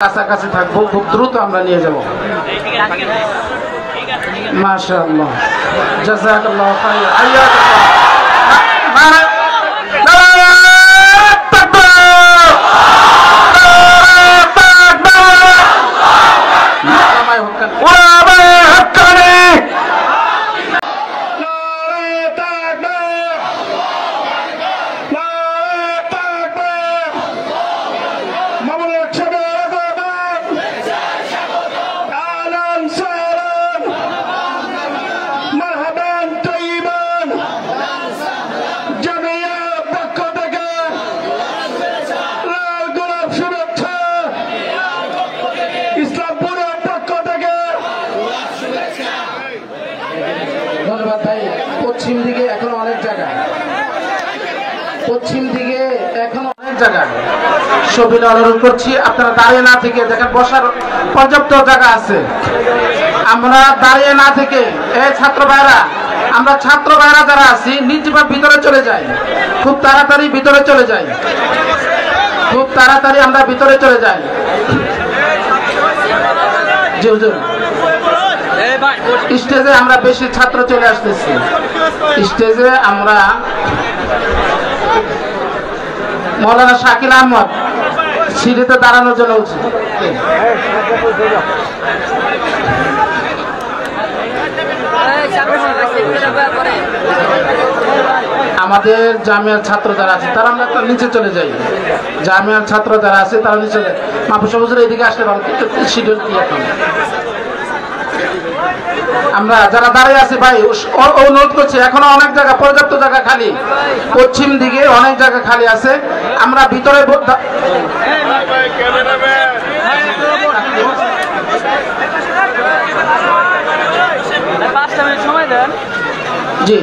কাছাকাছি থাকবো, খুব দ্রুত আমরা নিয়ে যাব। মাশাআল্লাহ, জাযাকাল্লাহু খাইরান। হাইয়াকাল্লাহ। ধন্যবাদ ভাই। পশ্চিম দিকে এখনো অনেক জায়গায় সবিলে অনুরোধ করছি, আপনারা দাঁড়িয়ে না থেকে দেখেন বসার পর্যাপ্ত জায়গা আছে। আমরা দাঁড়িয়ে না থেকে এই ছাত্র ভাইরা, আমরা ছাত্র ভাইরা যারা আছি নিজেরা ভিতরে চলে যাই, খুব তাড়াতাড়ি ভিতরে চলে যাই, খুব তাড়াতাড়ি আমরা ভিতরে চলে যাই। জি হুজুর, স্টেজে আমরা বেশি ছাত্র চলে আসতেছি, স্টেজে আমরা মৌলানা শাকিল আহমদ সিঁড়িতে দাঁড়ানোর জন্য উচিত। আমাদের জামিয়ার ছাত্র যারা আছে তারা আমরা নিচে চলে যাই, জামিয়ার ছাত্র যারা আছে তারা নিচে যায়। মাহফুজ হুজুর এদিকে আসলে ভালো, শিডিউল কি এখন আমরা যারা দাঁড়িয়ে আছি ভাই অনুরোধ করছি, এখনো অনেক জায়গা, পর্যাপ্ত জায়গা খালি, পশ্চিম দিকে অনেক জায়গা খালি আছে। আমরা ভিতরে জি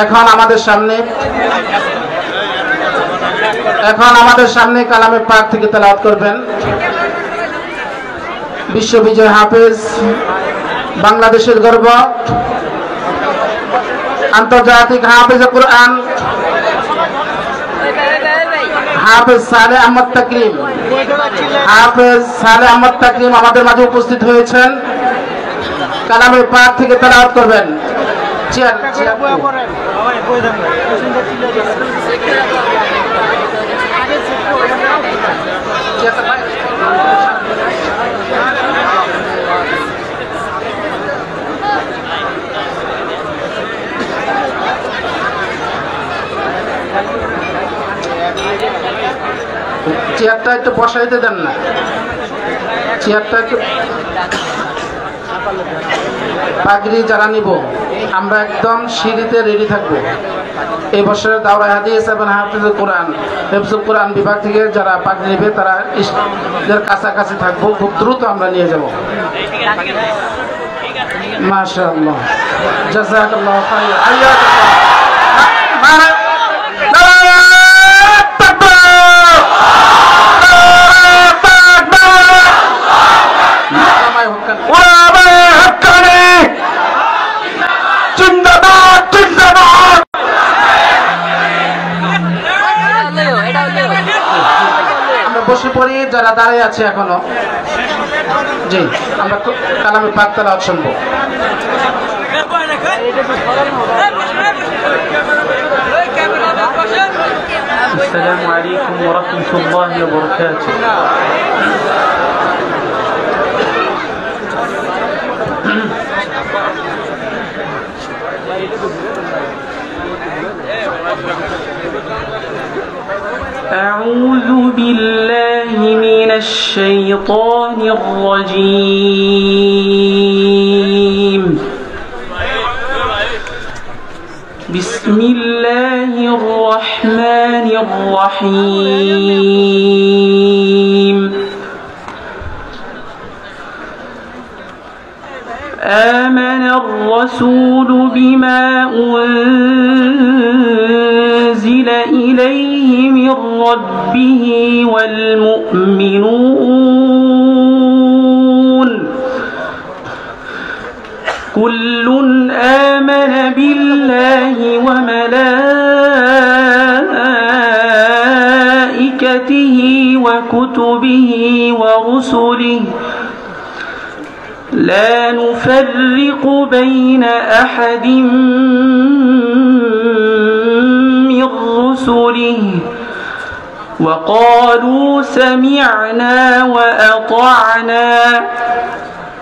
এখন আমাদের সামনে কালামে পাক থেকে তেলাওয়াত করবেন বিশ্ববিজয় হাফেজ, বাংলাদেশের গর্ব, আন্তর্জাতিক হাফেজ কুরআন হাফেজ সালেহ আহমদ তাকরিম। হাফেজ সালেহ আহমদ তাকরিম আমাদের মাঝে উপস্থিত হয়েছেন, কালামে পাক থেকে তেলাওয়াত করবেন। চেয়ারটা একটু বসাইতে দেন না, চেয়ারটা একটু। পাগড়ি যারা নিব আমরা একদম সিঁড়িতে রেডি থাকবো। এই বছরের দাওরায়ে হাদিস এবং হাফিজুল কোরআন বিভাগ থেকে যারা পাগড়ি নেবে তারা কাছাকাছি থাকবো, খুব দ্রুত আমরা নিয়ে যাব। মাশাআল্লাহ, জাযাকাল্লাহু খাইরান। হাইয়াকাল্লাহ। আমরা বসে পড়ি যারা দাঁড়িয়ে আছে এখনো। জি, আমরা কালামে পাক তেলাওয়াত শুনবো। আসসালামু আলাইকুম ওয়া রাহমাতুল্লাহি ওয়া বারাকাতুহু। أعوذ بالله من الشيطان الرجيم. بسم الله الرحمن الرحيم. آمن الرسول بما أنزل إليه من ربه والمؤمنون كل آمن بالله وملائكته وملائكته وكتبه ورسله لا نفرق بين أحد من رسله وقالوا سمعنا وأطعنا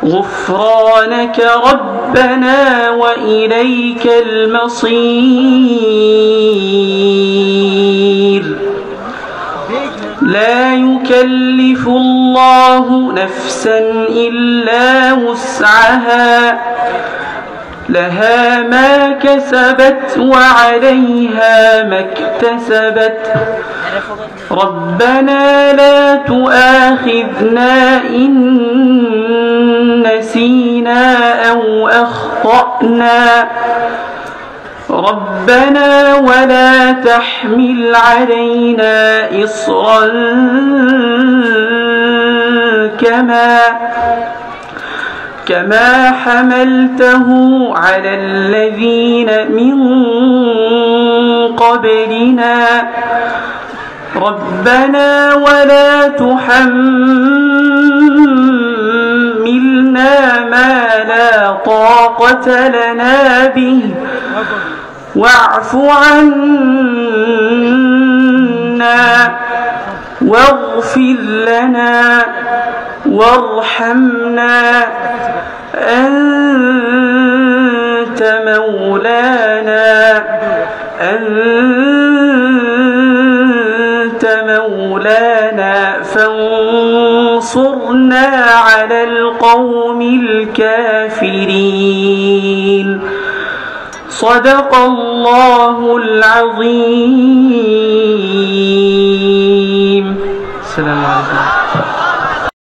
غفرانك ربنا وإليك المصير لا يكلف الله نفسا إلا وسعها لها ما كسبت وعليها ما اكتسبت ربنا لا تؤاخذنا إن نسينا أو أخطأنا ربنا ولا تحمل علينا إصرا كما حملته على الذين من قبلنا ربنا ولا تحملنا ما لا طاقة لنا به واعف عنا واغفر لنا وارحمنا أنت مولانا فانصرنا على القوم الكافرين صدق الله العظيم. السلام عليكم.